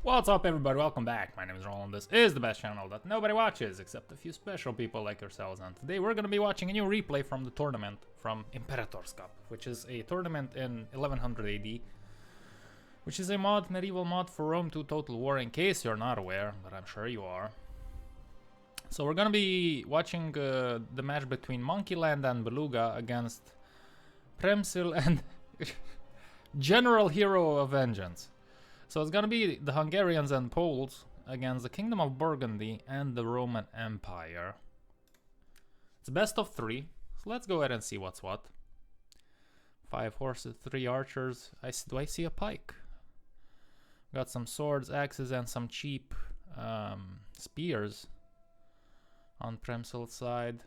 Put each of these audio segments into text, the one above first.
What's up, everybody? Welcome back. My name is Roland. This is the best channel that nobody watches except a few special people like yourselves, and today we're gonna be watching a new replay from the tournament from IMPERATORS Cup, which is a tournament in 1100 AD, which is a medieval mod for Rome 2 Total War, in case you're not aware, but I'm sure you are. So we're gonna be watching the match between Monkeyland and Beluga against Premysl and General Hero of Vengeance. So it's gonna be the Hungarians and Poles against the Kingdom of Burgundy and the Roman Empire. It's best of 3, so let's go ahead and see what's what. 5 horses, 3 archers. Do I see a pike? Got some swords, axes, and some cheap spears on Premysl side.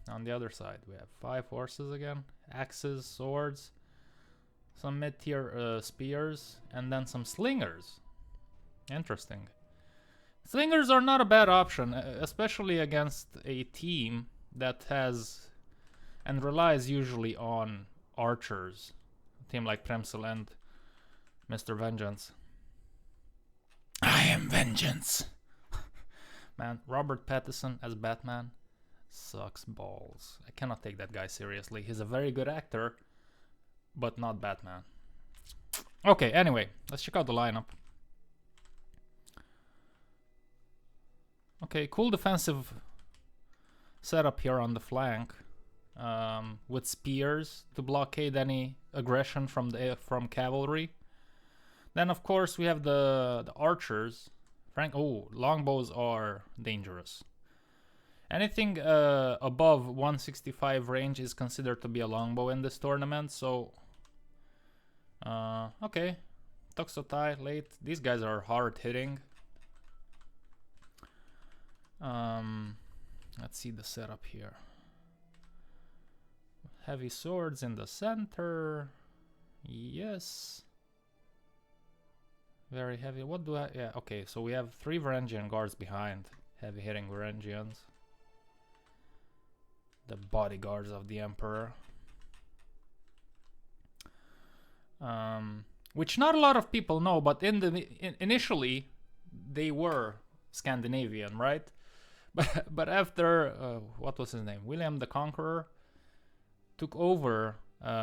On the other side, we have 5 horses again, axes, swords, some mid-tier spears, and then some slingers. Interesting. Slingers are not a bad option, especially against a team that has and relies usually on archers. A team like Premysl and Mr. Vengeance. I am Vengeance. Man, Robert Pattinson as Batman sucks balls. I cannot take that guy seriously. He's a very good actor, but not Batman. Okay, anyway, let's check out the lineup. Okay, cool defensive setup here on the flank, with spears to blockade any aggression from cavalry. Then of course we have the archers. Longbows are dangerous. Anything above 165 range is considered to be a longbow in this tournament, so okay. Toxotai late. These guys are hard hitting. Let's see the setup here. Heavy swords in the center. Yes. Very heavy. What do I... Yeah, okay, so we have 3 Varangian guards behind. Heavy hitting Varangians. The bodyguards of the Emperor. Which not a lot of people know, but initially they were Scandinavian, right? But after what was his name, William the Conqueror took over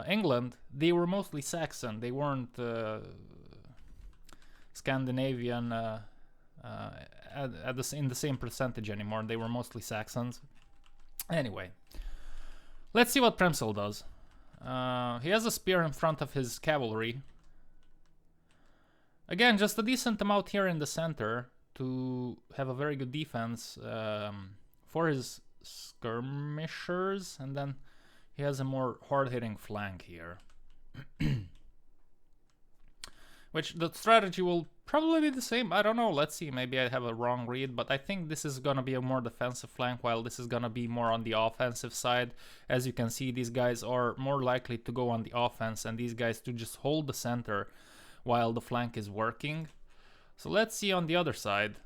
England, they were mostly Saxon. They weren't Scandinavian in the same percentage anymore. They were mostly Saxons. Anyway, let's see what Premysl does. He has a spear in front of his cavalry. Again, just a decent amount here in the center to have a very good defense for his skirmishers, and then he has a more hard-hitting flank here. Which the strategy will probably be the same. I don't know. Let's see. Maybe I have a wrong read, but I think this is gonna be a more defensive flank, while this is gonna be more on the offensive side. As you can see, these guys are more likely to go on the offense, and these guys to just hold the center while the flank is working. So let's see on the other side.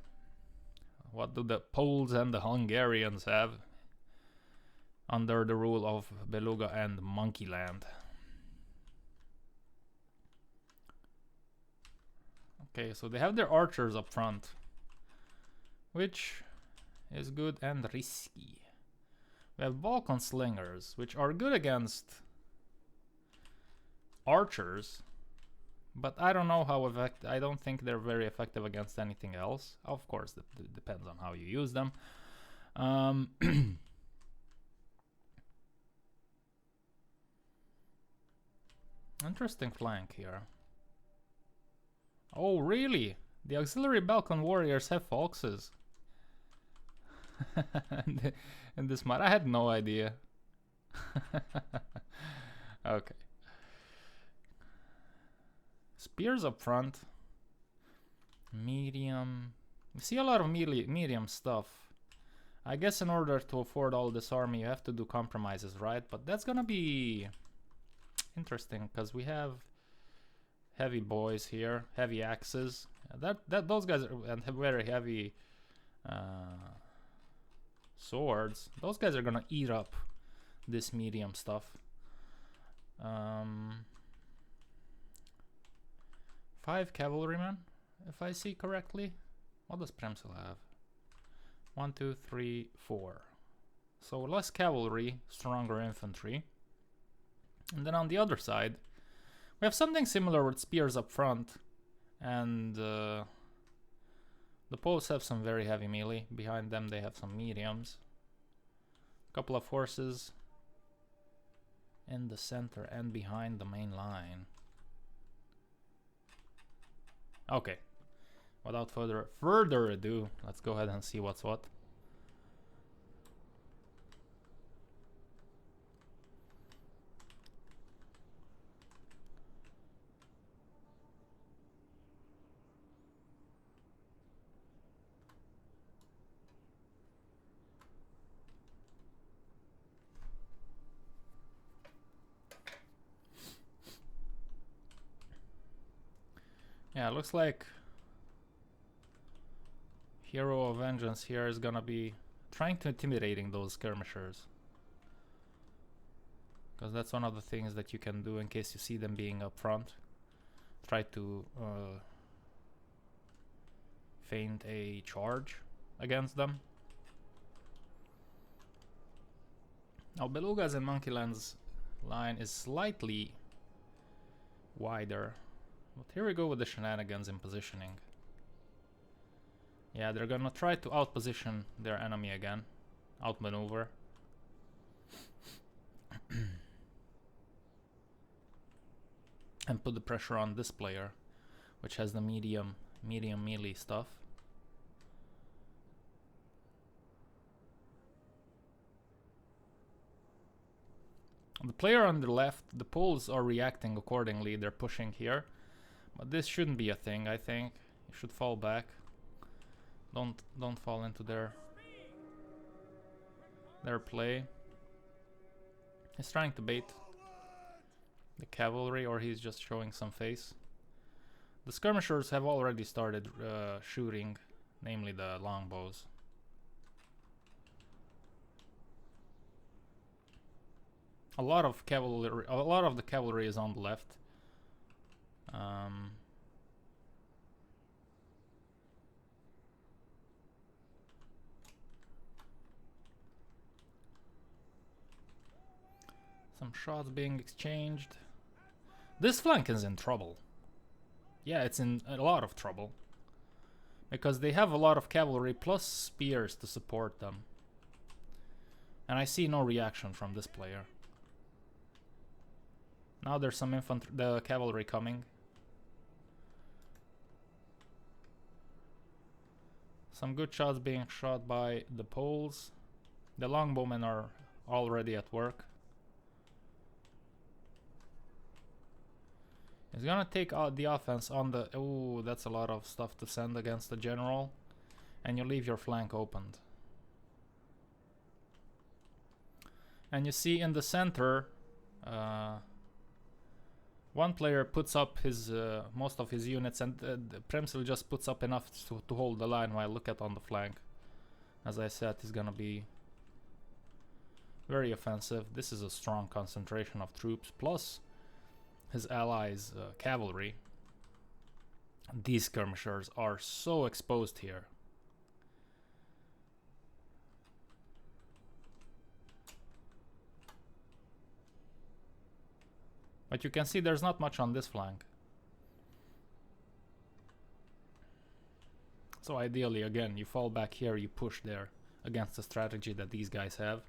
What do the Poles and the Hungarians have under the rule of Beluga and Monkeyland? Okay, so they have their archers up front, which is good and risky. We have Balkan slingers, which are good against archers, but I don't know how effective. I don't think they're very effective against anything else. Of course, it depends on how you use them. Interesting flank here. Oh, really? The auxiliary Balkan warriors have foxes. In this mod, I had no idea. Okay. Spears up front. Medium. You see a lot of medium stuff. I guess in order to afford all this army, you have to do compromises, right? But that's gonna be interesting, because we have heavy boys here, heavy axes. Those guys and have very heavy swords. Those guys are gonna eat up this medium stuff. 5 cavalrymen. if I see correctly. What does Premysl have? 1, 2, 3, 4. So less cavalry, stronger infantry. And then on the other side, we have something similar with spears up front. And the Poles have some very heavy melee. Behind them they have some mediums. A couple of horses in the center and behind the main line. Okay. Without further ado, let's go ahead and see what's what. Yeah, it looks like Hero of Vengeance here is gonna be trying to intimidating those skirmishers. Because that's one of the things that you can do in case you see them being up front. Try to feint a charge against them. Now Beluga's and Monkeyland's line is slightly wider. But here we go with the shenanigans in positioning. Yeah, they're gonna try to outposition their enemy again. Outmaneuver. And put the pressure on this player, which has the medium melee stuff. The player on the left, the Poles are reacting accordingly. They're pushing here. But this shouldn't be a thing, I think. You should fall back. Don't fall into their play. He's trying to bait the cavalry, or he's just showing some face. The skirmishers have already started shooting, namely the longbows. A lot of the cavalry is on the left. Some shots being exchanged. This flank is in trouble. Yeah, it's in a lot of trouble. Because they have a lot of cavalry plus spears to support them. And I see no reaction from this player. Now there's some the cavalry coming. Some good shots being shot by the Poles. The longbowmen are already at work. He's gonna take out the offense on the... Ooh, that's a lot of stuff to send against the general. And you leave your flank opened. And you see in the center... one player puts up his most of his units, and Premysl just puts up enough to hold the line, while look at on the flank. As I said, he's gonna be very offensive. This is a strong concentration of troops, plus his allies' cavalry. These skirmishers are so exposed here. But you can see there's not much on this flank. So ideally, again, you fall back here, you push there against the strategy that these guys have.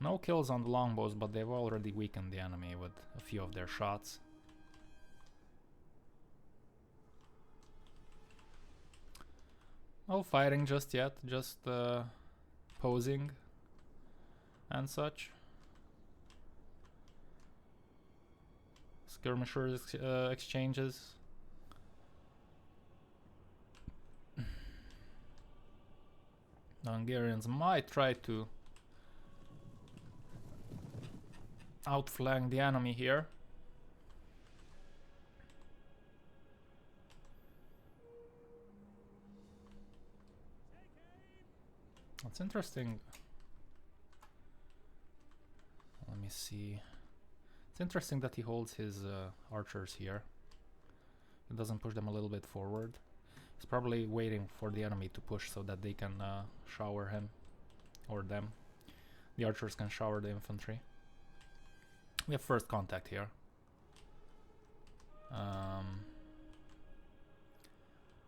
No kills on the longbows, but they've already weakened the enemy with a few of their shots. No fighting just yet, just posing and such. Skirmishers exchanges. The Hungarians might try to outflank the enemy here. That's interesting. Let me see. It's interesting that he holds his archers here. He doesn't push them a little bit forward. He's probably waiting for the enemy to push so that they can shower him or them. The archers can shower the infantry. We have first contact here.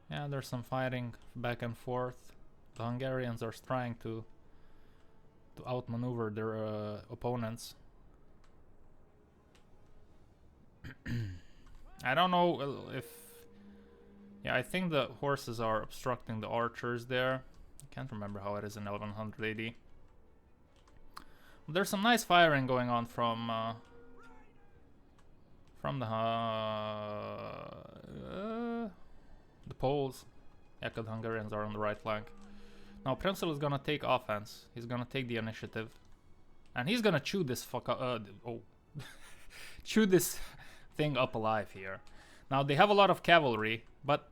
Yeah, there's some fighting back and forth. The Hungarians are trying to outmaneuver their opponents. I don't know if... Yeah, I think the horses are obstructing the archers there. I can't remember how it is in 1100 AD. There's some nice firing going on from the Poles. Yeah, because Hungarians are on the right flank. Now Premysl is gonna take offense. He's gonna take the initiative, and he's gonna chew this chew this thing up alive here. Now they have a lot of cavalry, but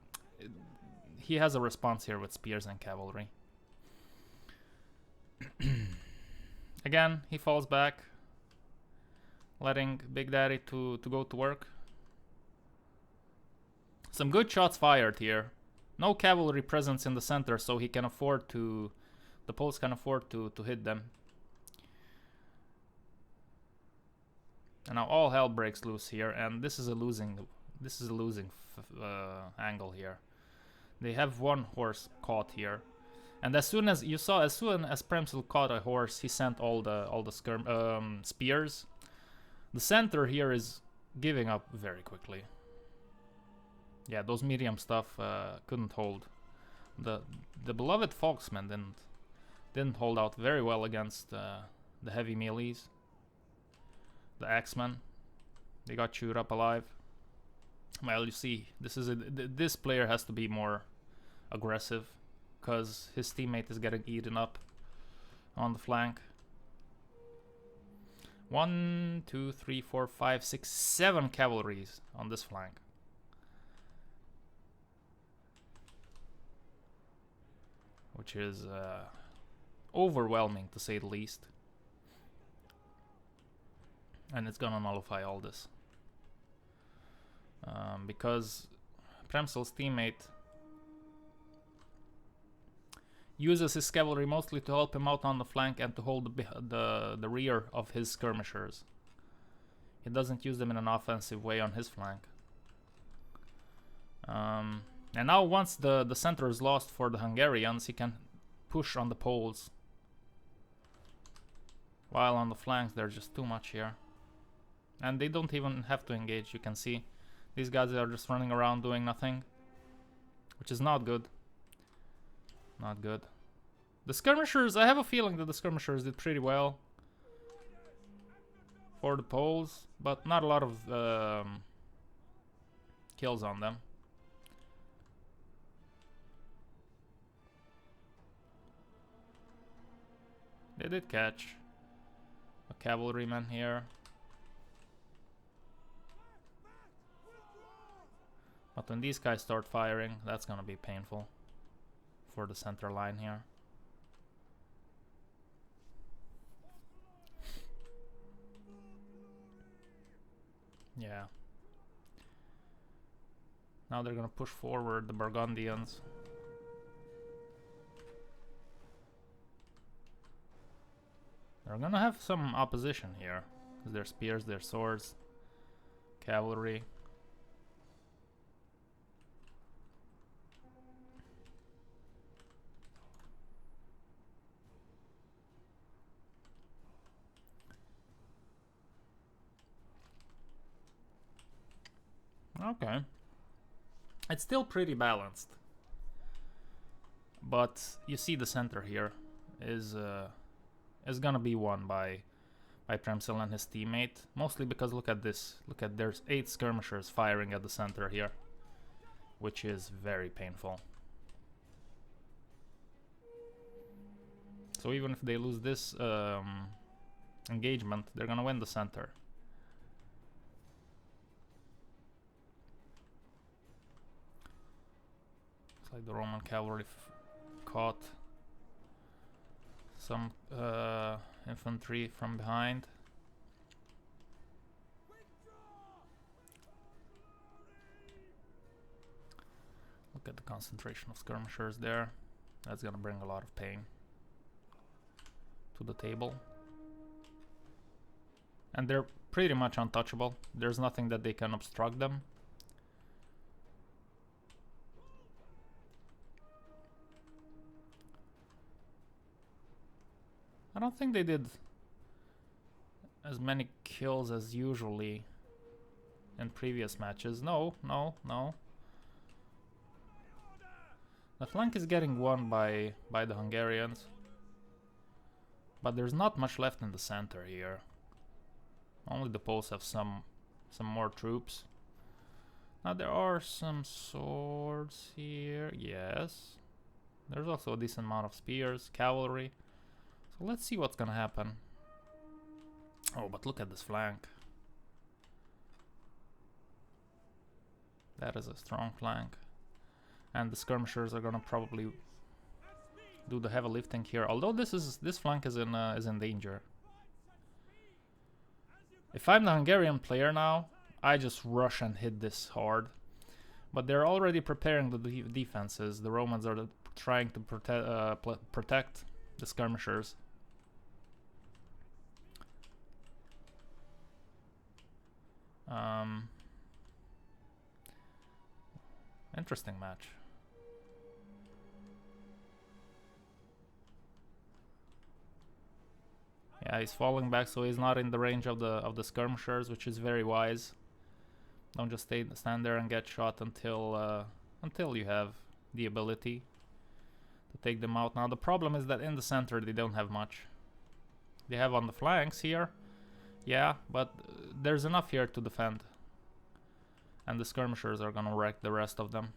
he has a response here with spears and cavalry. Again, he falls back, letting Big Daddy to go to work. Some good shots fired here. No cavalry presence in the center, so he can afford to... The Poles can afford to hit them. And now all hell breaks loose here, and this is a losing angle here. They have one horse caught here, and as soon as Premysl caught a horse, he sent all the spears. The center here is giving up very quickly. Yeah, those medium stuff couldn't hold. The beloved Folksmen didn't hold out very well against the heavy melees. The Axemen, they got chewed up alive. Well, you see, this player has to be more aggressive because his teammate is getting eaten up on the flank. 1, 2, 3, 4, 5, 6, 7 cavalries on this flank. Which is overwhelming, to say the least. And it's gonna nullify all this. Because Premysl's teammate uses his cavalry mostly to help him out on the flank and to hold the rear of his skirmishers. He doesn't use them in an offensive way on his flank. And now once the center is lost for the Hungarians, he can push on the Poles. While on the flanks there's just too much here. And they don't even have to engage, you can see. These guys are just running around doing nothing. Which is not good. Not good. The skirmishers, I have a feeling that the skirmishers did pretty well for the Poles, but not a lot of kills on them. They did catch a cavalryman here. But when these guys start firing, that's gonna be painful for the center line here. Yeah. Now they're gonna push forward the Burgundians. They're gonna have some opposition here. Their spears, their swords, cavalry. Okay. It's still pretty balanced. But you see the center here is gonna be won by Premysl and his teammate. Mostly because look at this. Look at, there's 8 skirmishers firing at the center here. Which is very painful. So even if they lose this engagement, they're gonna win the center. Like the Roman cavalry caught some infantry from behind. Look at the concentration of skirmishers there. That's gonna bring a lot of pain to the table. And they're pretty much untouchable. There's nothing that they can obstruct them. I don't think they did as many kills as usually in previous matches. No. The flank is getting won by the Hungarians. But there's not much left in the center here. Only the Poles have some more troops. Now there are some swords here. Yes. There's also a decent amount of spears, cavalry. So let's see what's gonna happen. Oh, but look at this flank. That is a strong flank. And the skirmishers are gonna probably do the heavy lifting here. Although this flank is in danger. If I'm the Hungarian player now, I just rush and hit this hard. But they're already preparing the defenses. The Romans are trying to protect the skirmishers. Interesting match. Yeah, he's falling back, so he's not in the range of the skirmishers, which is very wise. Don't just stand there and get shot until you have the ability to take them out. Now the problem is that in the center they don't have much. They have on the flanks here, yeah, but there's enough here to defend. And the skirmishers are gonna wreck the rest of them.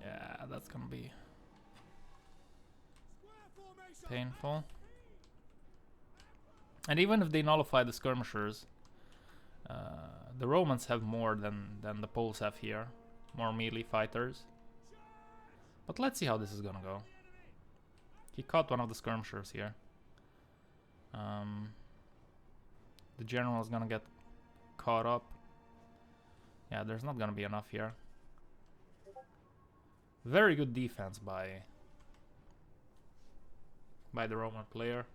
Yeah, that's gonna be painful. And even if they nullify the skirmishers, the Romans have more than the Poles have here. More melee fighters. But let's see how this is gonna go. He caught one of the skirmishers here. The general is gonna get caught up. Yeah, there's not gonna be enough here. Very good defense by the Roman player.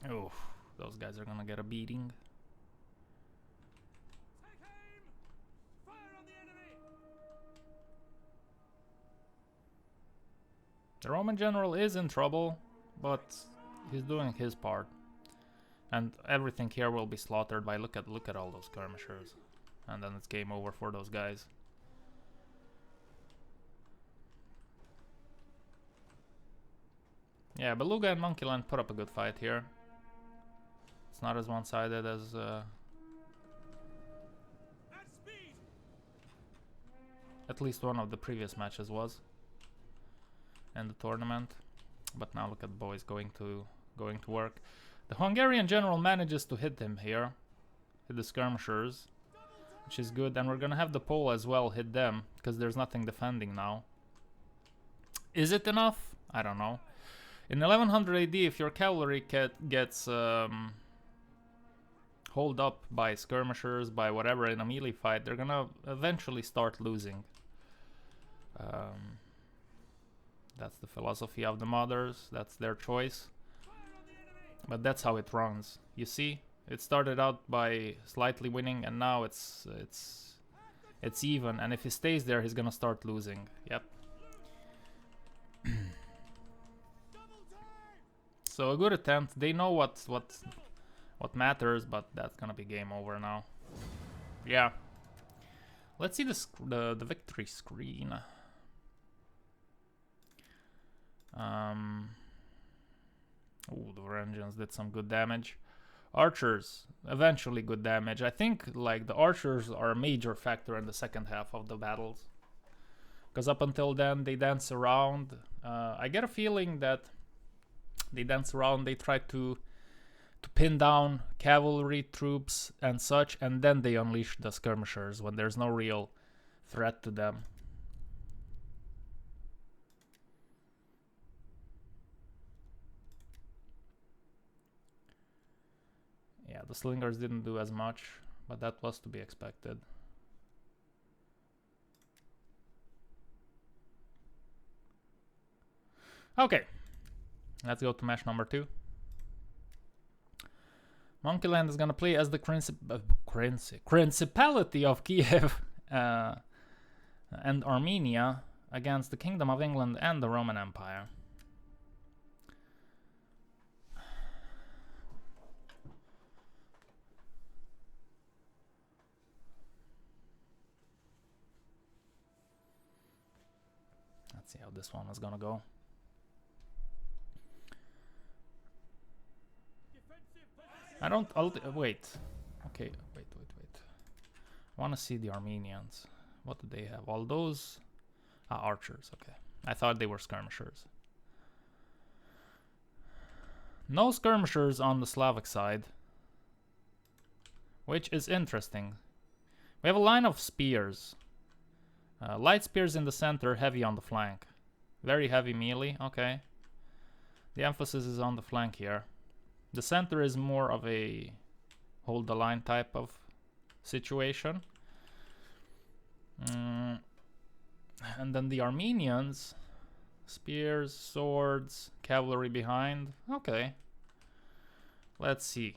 Oh, those guys are gonna get a beating. The Roman general is in trouble, but he's doing his part. And everything here will be slaughtered by look at all those skirmishers. And then it's game over for those guys. Yeah, Beluga and Monkeyland put up a good fight here. It's not as one-sided as at least one of the previous matches was in the tournament. But now look at the boys going to work. The Hungarian general manages to hit him here, hit the skirmishers, which is good. And we're gonna have the Pole as well hit them because there's nothing defending now. Is it enough? I don't know. In 1100 AD, if your cavalry gets holed up by skirmishers, by whatever in a melee fight, they're gonna eventually start losing. That's the philosophy of the mothers, that's their choice. But that's how it runs. You see, it started out by slightly winning and now it's even, and if he stays there he's gonna start losing. Yep. So a good attempt. They know what matters, but that's gonna be game over now. Yeah. Let's see the victory screen. Oh, the Vengance did some good damage. Archers, eventually good damage. I think like the archers are a major factor in the second half of the battles. Because up until then they dance around. I get a feeling that they dance around, they try to pin down cavalry troops and such, and then they unleash the skirmishers when there's no real threat to them. Yeah, the slingers didn't do as much, but that was to be expected. Okay, let's go to match number 2. Monkeyland is gonna play as the Principality of Kiev and Armenia against the Kingdom of England and the Roman Empire. Let's see how this one is gonna go. Wait. Okay, wait. I want to see the Armenians. What do they have? All those? Archers, okay. I thought they were skirmishers. No skirmishers on the Slavic side, which is interesting. We have a line of spears. Light spears in the center, heavy on the flank. Very heavy melee, okay. The emphasis is on the flank here. The center is more of a hold the line type of situation. And then the Armenians, spears, swords, cavalry behind. Okay. Let's see.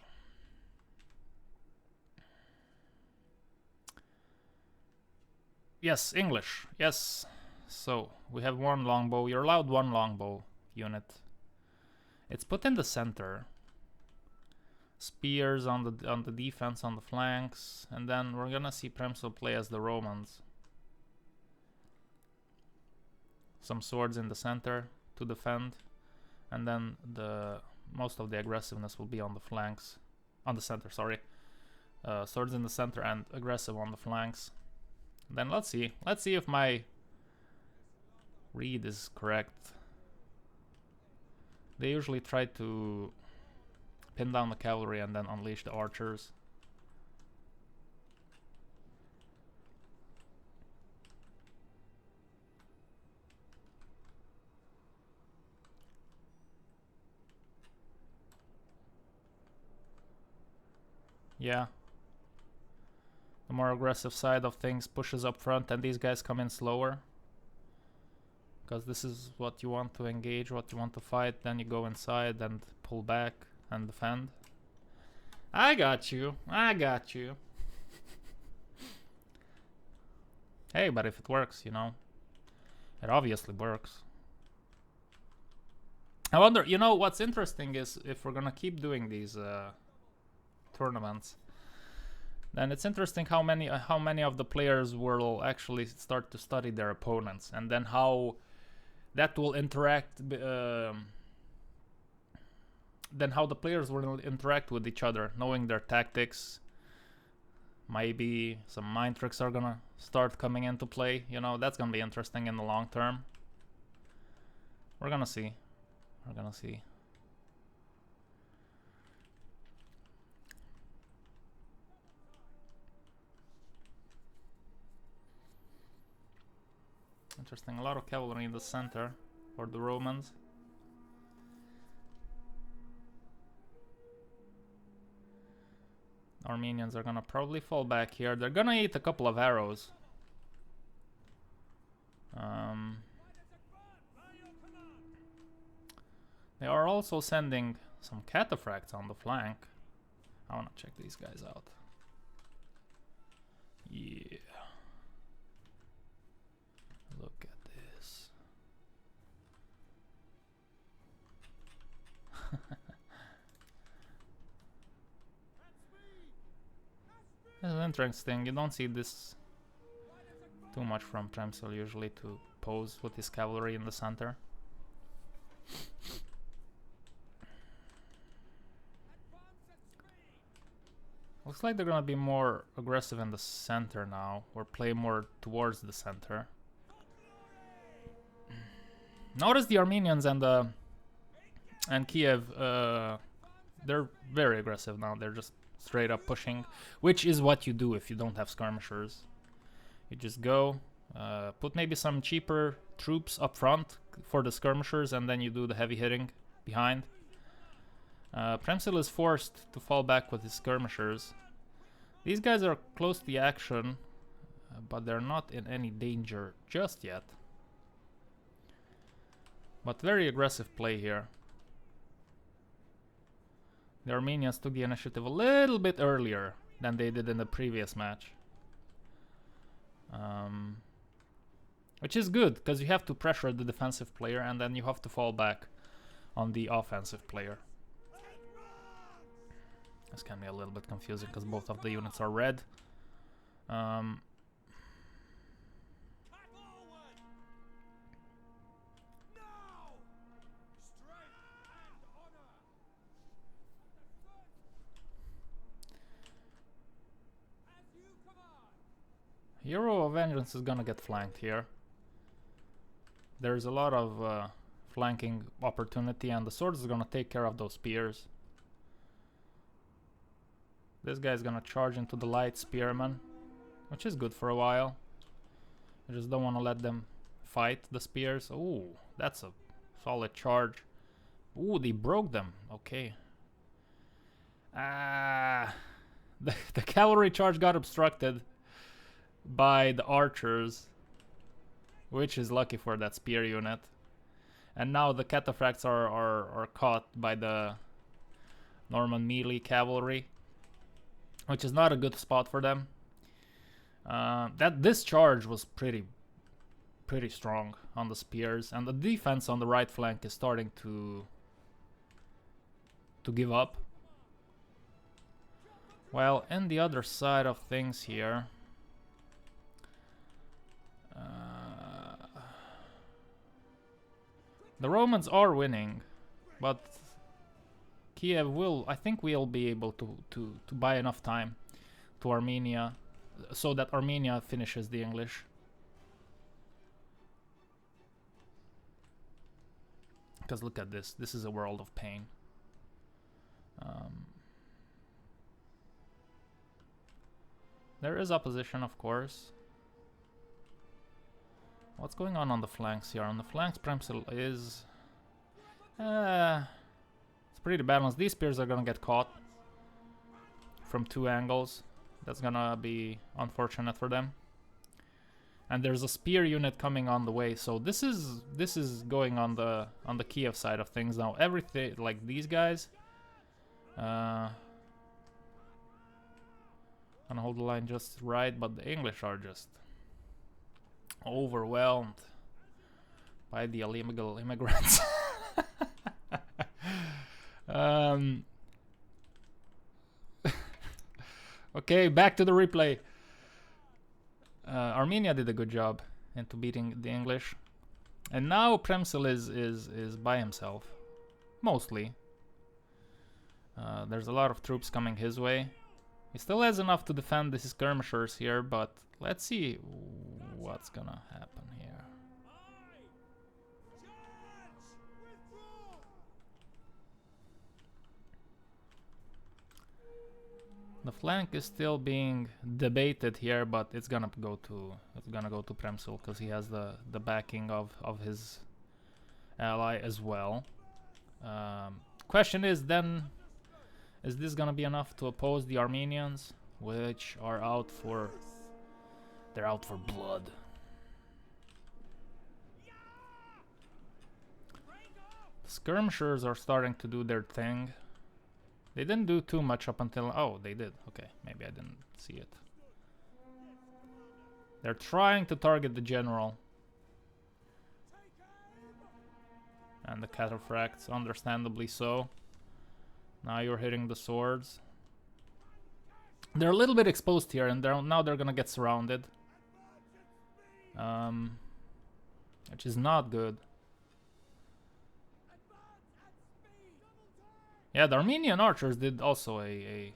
Yes, English. Yes. So we have one longbow. You're allowed one longbow unit. It's put in the center. Spears on the defense on the flanks, and then we're gonna see Premysl play as the Romans. Some swords in the center to defend, and then most of the aggressiveness will be on the flanks, on the center. Sorry, swords in the center and aggressive on the flanks. Then let's see if my read is correct. They usually try to pin down the cavalry and then unleash the archers. Yeah. The more aggressive side of things pushes up front and these guys come in slower. Because this is what you want to engage, what you want to fight. Then you go inside and pull back and defend. I got you. Hey, but if it works, you know. It obviously works. I wonder, you know, what's interesting is if we're gonna keep doing these tournaments, then it's interesting how many of the players will actually start to study their opponents, and then how that will interact. Then how the players will interact with each other, knowing their tactics. Maybe some mind tricks are gonna start coming into play. You know, that's gonna be interesting in the long term. We're gonna see. Interesting. A lot of cavalry in the center for the Romans. Armenians are gonna probably fall back here. They're gonna eat a couple of arrows. They are also sending some cataphracts on the flank. I wanna check these guys out. Yeah. Look at this. This is interesting. You don't see this too much from Premysl usually, to pose with his cavalry in the center. Looks like they're gonna be more aggressive in the center now, or play more towards the center. Notice the Armenians and Kiev, they're very aggressive now. They're just straight up pushing, which is what you do if you don't have skirmishers. You just go, put maybe some cheaper troops up front for the skirmishers, and then you do the heavy hitting behind. Premysl is forced to fall back with his skirmishers. These guys are close to the action, but they're not in any danger just yet. But very aggressive play here. The Armenians took the initiative a little bit earlier than they did in the previous match. Which is good, because you have to pressure the defensive player and then you have to fall back on the offensive player. This can be a little bit confusing because both of the units are red. Hero of Vengeance is gonna get flanked here. There's a lot of flanking opportunity, and the swords is gonna take care of those spears. This guy's gonna charge into the light spearman, which is good for a while. I just don't want to let them fight the spears. Ooh, that's a solid charge. Ooh, they broke them. Okay. The cavalry charge got obstructed by the archers, which is lucky for that spear unit. And now the cataphracts are caught by the Norman melee cavalry, which is not a good spot for them. This charge was pretty strong on the spears, and the defense on the right flank is starting to give up. Well, in the other side of things here, the Romans are winning, but Kiev will, I think we'll be able to buy enough time to Armenia so that Armenia finishes the English. Because look at this, this is a world of pain. There is opposition, of course. What's going on the flanks here? On the flanks, Premysl is... it's pretty balanced. These spears are gonna get caught from two angles. That's gonna be unfortunate for them. And there's a spear unit coming on the way, so this is going on the Kiev side of things now. Everything, like these guys, gonna hold the line just right, but the English are just overwhelmed by the illegal immigrants. Okay, back to the replay. Armenia did a good job into beating the English, and now Premysl is by himself, mostly. There's a lot of troops coming his way. He still has enough to defend the skirmishers here, but let's see what's gonna happen here. The flank is still being debated here, but it's gonna go to Premysl because he has the backing of his ally as well. Question is then, is this gonna be enough to oppose the Armenians, which are out for blood? The skirmishers are starting to do their thing. They didn't do too much up until... Oh, they did. Okay, maybe I didn't see it. They're trying to target the general. And the cataphracts, understandably so. Now you're hitting the swords. They're a little bit exposed here, and now they're gonna get surrounded. Which is not good. Yeah, the Armenian archers did also a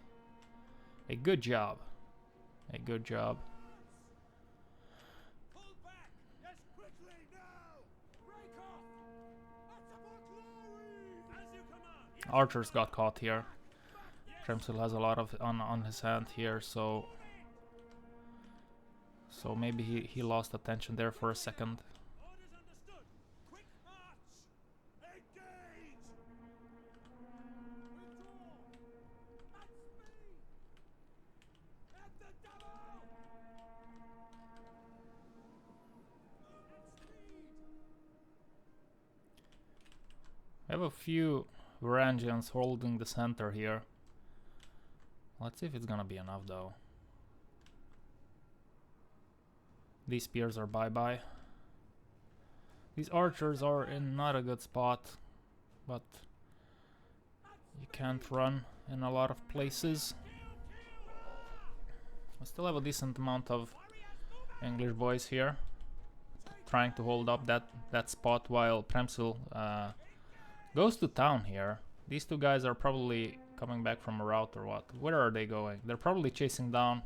good job. A good job. Archers got caught here. Premysl has a lot of on his hand here, so So maybe he lost attention there for a second. I have a few Varangians holding the center here. Let's see if it's gonna be enough though. These spears are bye-bye. These archers are in not a good spot, but you can't run in a lot of places. I still have a decent amount of English boys here, trying to hold up that spot while Premysl goes to town here. These two guys are probably coming back from a route or what? Where are they going? They're probably chasing down.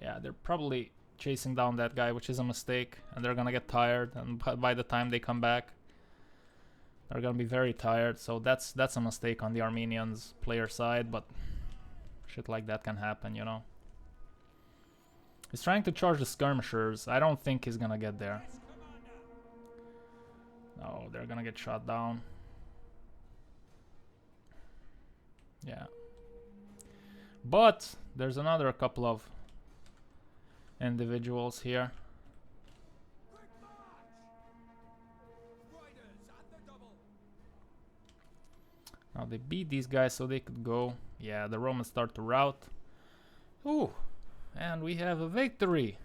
Yeah, they're probably chasing down that guy, which is a mistake, and they're gonna get tired, and by the time they come back they're gonna be very tired. So that's a mistake on the Armenians player side, but shit like that can happen, you know. He's trying to charge the skirmishers. I don't think he's gonna get there. No, they're gonna get shot down. Yeah. But there's another couple of individuals here. Now they beat these guys so they could go. Yeah, the Romans start to rout. Ooh, and we have a victory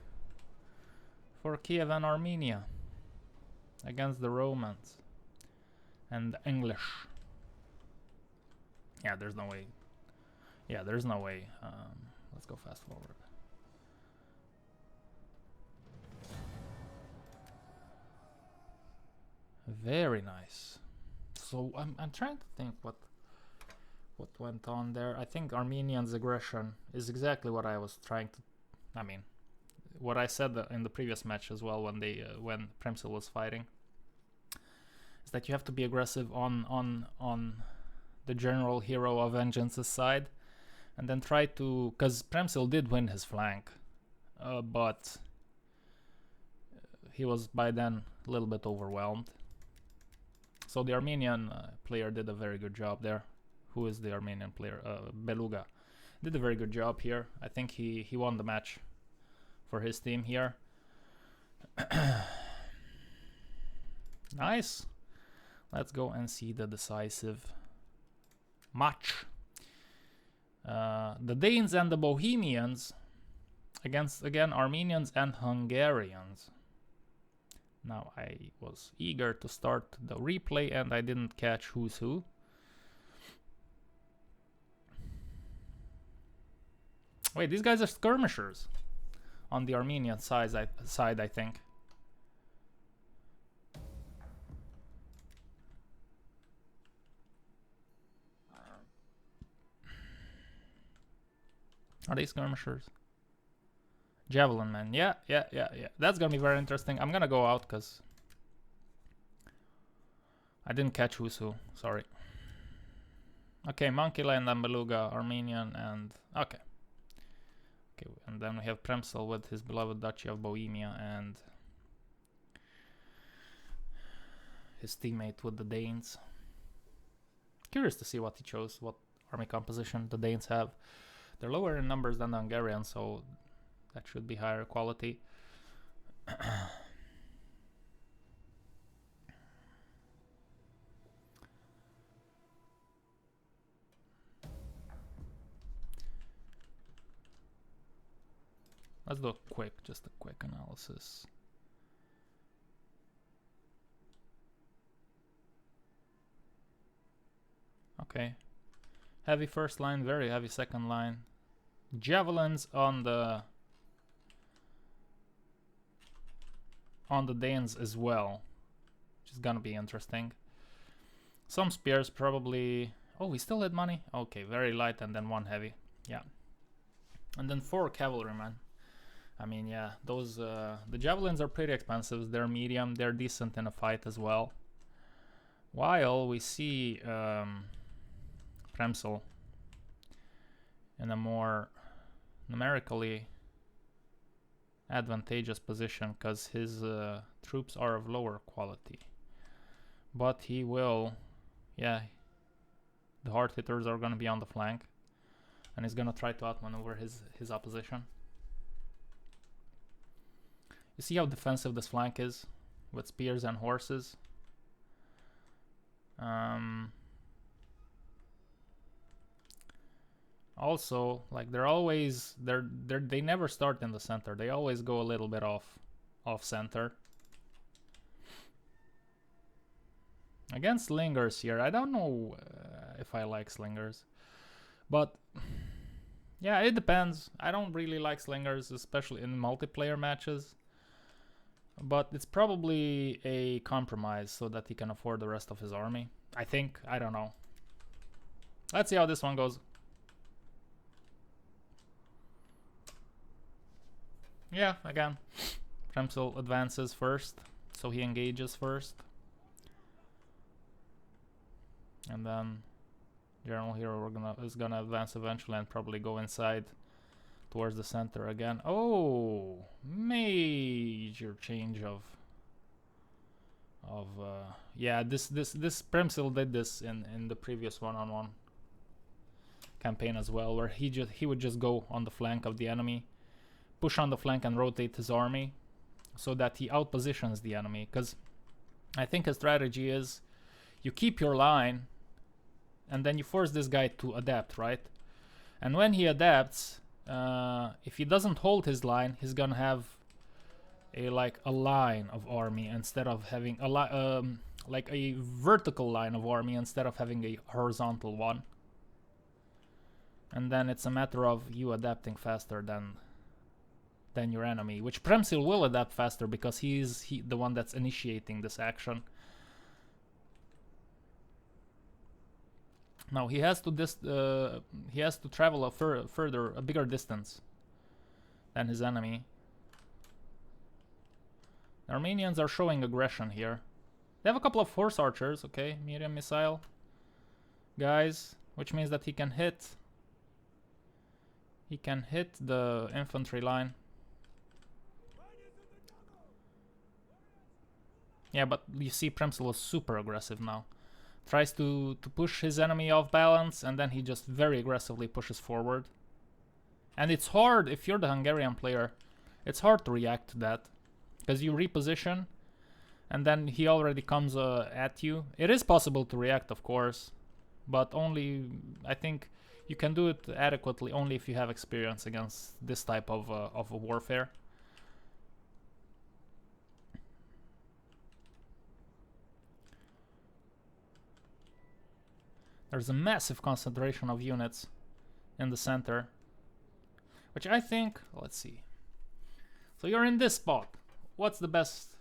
for Kiev and Armenia against the Romans and the English. Yeah, there's no way. Yeah, there's no way. Let's go fast forward. Very nice. So I'm trying to think what went on there. I think Armenians' aggression is exactly what I was trying to. I mean, what I said in the previous match as well when when Premysl was fighting, is that you have to be aggressive on the general hero of Vengeance's side, and then try to, because Premysl did win his flank, but he was by then a little bit overwhelmed. So the Armenian player did a very good job there. Who is the Armenian player? Beluga. Did a very good job here. I think he won the match for his team here. Nice. Let's go and see the decisive match. The Danes and the Bohemians against, again, Armenians and Hungarians. Now, I was eager to start the replay and I didn't catch who's who. Wait, these guys are skirmishers on the Armenian side, I think. Are they skirmishers? Javelin man, yeah. That's gonna be very interesting. I'm gonna go out because I didn't catch who's who. Sorry. Okay, Monkeyland and Beluga, Armenian, and okay. Okay, and then we have Premysl with his beloved Duchy of Bohemia and his teammate with the Danes. Curious to see what he chose, what army composition the Danes have. They're lower in numbers than the Hungarians, so that should be higher quality. Let's do just a quick analysis. Okay. Heavy first line, very heavy second line. Javelins on the Danes as well, which is gonna be interesting. Some spears probably. Oh, we still had money. Okay, very light and then one heavy. Yeah, and then 4 cavalrymen. I mean, yeah, those the javelins are pretty expensive. They're medium. They're decent in a fight as well. While we see Premysl in a more numerically advantageous position because his troops are of lower quality. But he will, yeah, the hard hitters are gonna be on the flank, and he's gonna try to outmaneuver his opposition. You see how defensive this flank is with spears and horses. Also, like they never start in the center. They always go a little bit off center. Against slingers here, I don't know if I like slingers, but yeah, it depends. I don't really like slingers, especially in multiplayer matches. But it's probably a compromise so that he can afford the rest of his army. I think. I don't know. Let's see how this one goes. Yeah, again, Premysl advances first, so he engages first. And then General Hero is gonna advance eventually and probably go inside towards the center again. Oh, major change of yeah, this Premysl did this in the previous one-on-one campaign as well, where he would just go on the flank of the enemy, push on the flank and rotate his army so that he outpositions the enemy. Because I think his strategy is you keep your line and then you force this guy to adapt, right? And when he adapts, if he doesn't hold his line, he's gonna have a line of army instead of having a like a vertical line of army instead of having a horizontal one. And then it's a matter of you adapting faster than your enemy, which Premysl will adapt faster because he's the one that's initiating this action. Now he has to travel a bigger distance than his enemy. The Armenians are showing aggression here. They have a couple of force archers, okay, medium missile guys, which means that he can hit the infantry line. Yeah, but you see Premysl is super aggressive now. Tries to push his enemy off balance, and then he just very aggressively pushes forward. And it's hard, if you're the Hungarian player, it's hard to react to that. Because you reposition, and then he already comes at you. It is possible to react, of course, but only, I think, you can do it adequately only if you have experience against this type of a warfare. There's a massive concentration of units in the center, which I think, let's see. So you're in this spot. What's the best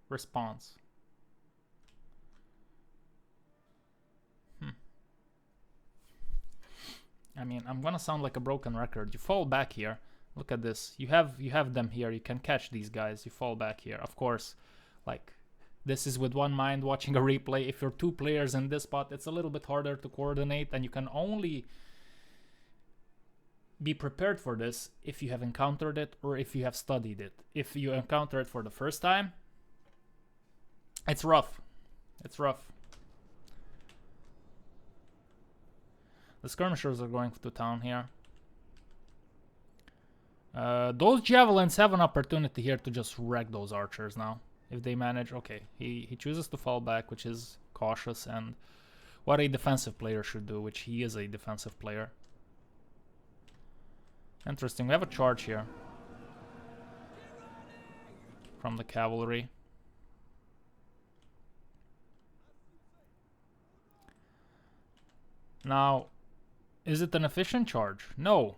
response? I mean, I'm gonna sound like a broken record. You fall back here. Look at this. You have them here. You can catch these guys. You fall back here. Of course, like, this is with one mind watching a replay. If you're two players in this spot, it's a little bit harder to coordinate, and you can only be prepared for this if you have encountered it or if you have studied it. If you encounter it for the first time, it's rough. It's rough. The skirmishers are going to town here. Those javelins have an opportunity here to just wreck those archers now. If they manage, okay, he chooses to fall back, which is cautious and what a defensive player should do, which he is a defensive player. Interesting, we have a charge here from the cavalry. Now, is it an efficient charge? No.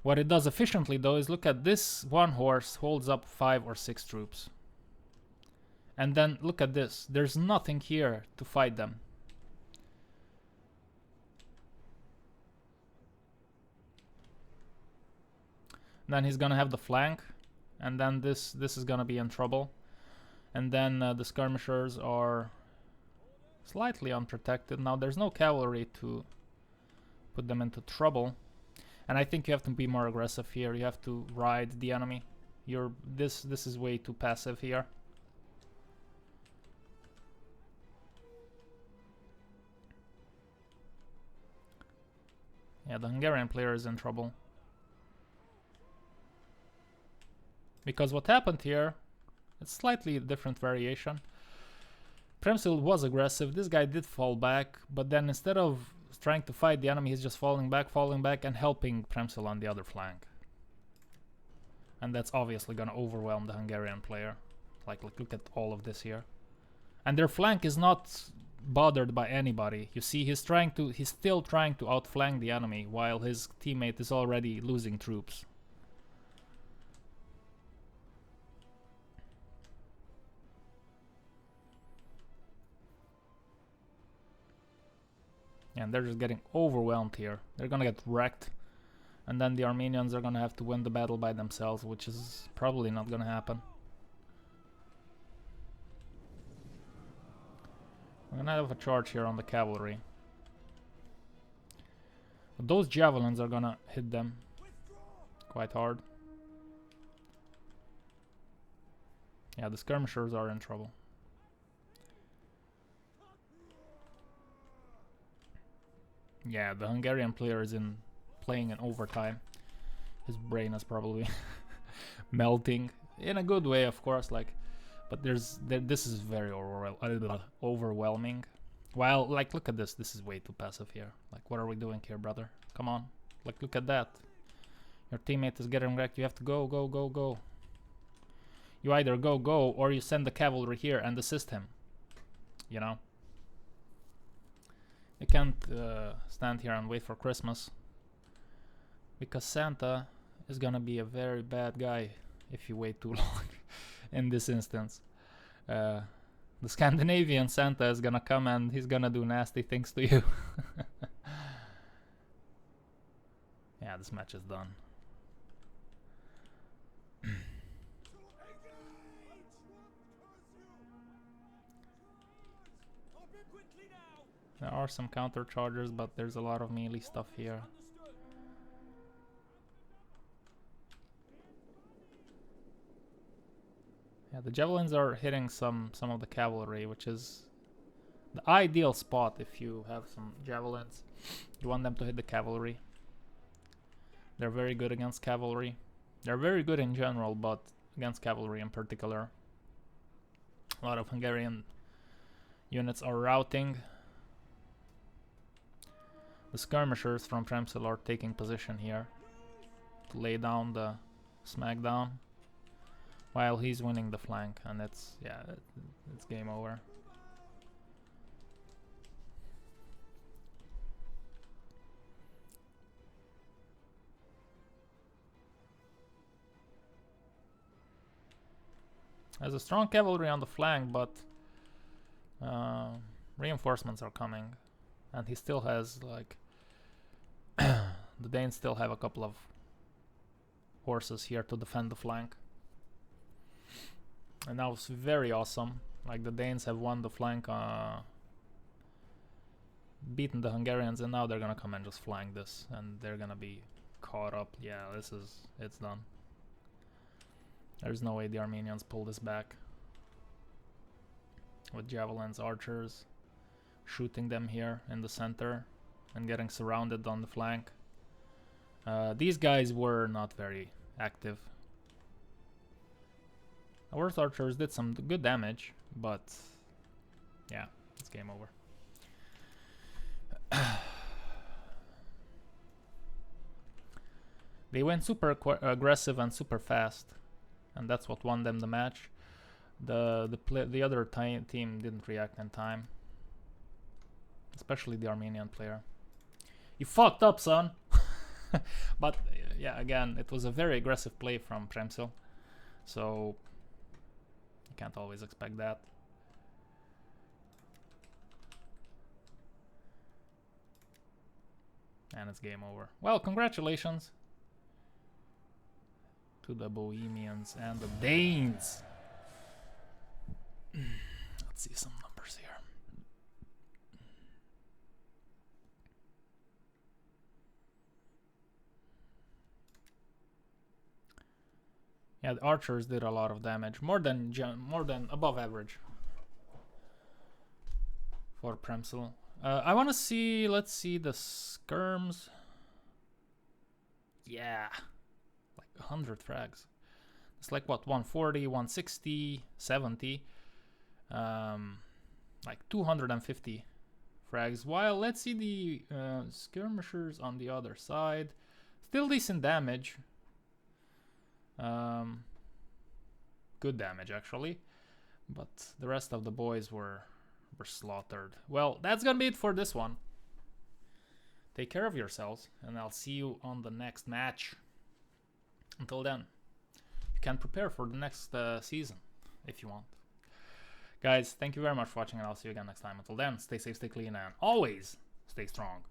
What it does efficiently though is look at this one horse holds up 5 or 6 troops. And then look at this. There's nothing here to fight them. Then he's gonna have the flank, and then this is gonna be in trouble. And then the skirmishers are slightly unprotected. Now there's no cavalry to put them into trouble. And I think you have to be more aggressive here. You have to ride the enemy. This is way too passive here. Yeah, the Hungarian player is in trouble. Because what happened here, it's slightly different variation. Premysl was aggressive, this guy did fall back, but then instead of trying to fight the enemy, he's just falling back, and helping Premysl on the other flank. And that's obviously gonna overwhelm the Hungarian player. Like look at all of this here. And their flank is not bothered by anybody. You see, he's still trying to outflank the enemy while his teammate is already losing troops. And they're just getting overwhelmed here. They're gonna get wrecked. And then the Armenians are gonna have to win the battle by themselves, which is probably not gonna happen. We're gonna have a charge here on the cavalry. But those javelins are gonna hit them quite hard. Yeah, the skirmishers are in trouble. Yeah, the Hungarian player is playing in overtime. His brain is probably melting in a good way, of course. Like, but this is very overwhelming. While, like, look at this. This is way too passive here. Like, what are we doing here, brother? Come on. Like, look at that. Your teammate is getting wrecked. You have to go, go, go, go. You either go, or you send the cavalry here and assist him. You know. You can't stand here and wait for Christmas, because Santa is gonna be a very bad guy if you wait too long in this instance. The Scandinavian Santa is gonna come and he's gonna do nasty things to you. Yeah, this match is done. There are some counter chargers, but there's a lot of melee stuff here. Yeah, the javelins are hitting some of the cavalry, which is the ideal spot if you have some javelins. You want them to hit the cavalry. They're very good against cavalry. They're very good in general, but against cavalry in particular. A lot of Hungarian units are routing. The skirmishers from Premysl are taking position here to lay down the smackdown while he's winning the flank, and it's game over. There's a strong cavalry on the flank, but reinforcements are coming. And he still has, like, the Danes still have a couple of horses here to defend the flank. And that was very awesome. Like, the Danes have won the flank, beaten the Hungarians, and now they're gonna come and just flank this. And they're gonna be caught up. Yeah, it's done. There's no way the Armenians pull this back. With javelins, archers, shooting them here in the center and getting surrounded on the flank. These guys were not very active. AORUS archers did some good damage, but yeah, it's game over. They went super aggressive and super fast, and that's what won them the match. The other team didn't react in time. Especially the Armenian player. You fucked up, son! But yeah, again, it was a very aggressive play from Premysl, so you can't always expect that. And it's game over. Well, congratulations to the Bohemians and the Danes. Let's see some numbers here. Yeah, the archers did a lot of damage, more than above average for Premysl. I want to see. Let's see the skirms. Yeah, like 100 frags. It's like what, 140, 160, 70, like 250 frags. While let's see the skirmishers on the other side. Still decent damage. Good damage actually, but the rest of the boys were slaughtered. Well, that's gonna be it for this one. Take care of yourselves, and I'll see you on the next match. Until then, you can prepare for the next season if you want. Guys, thank you very much for watching, and I'll see you again next time. Until then, stay safe, stay clean, and always stay strong.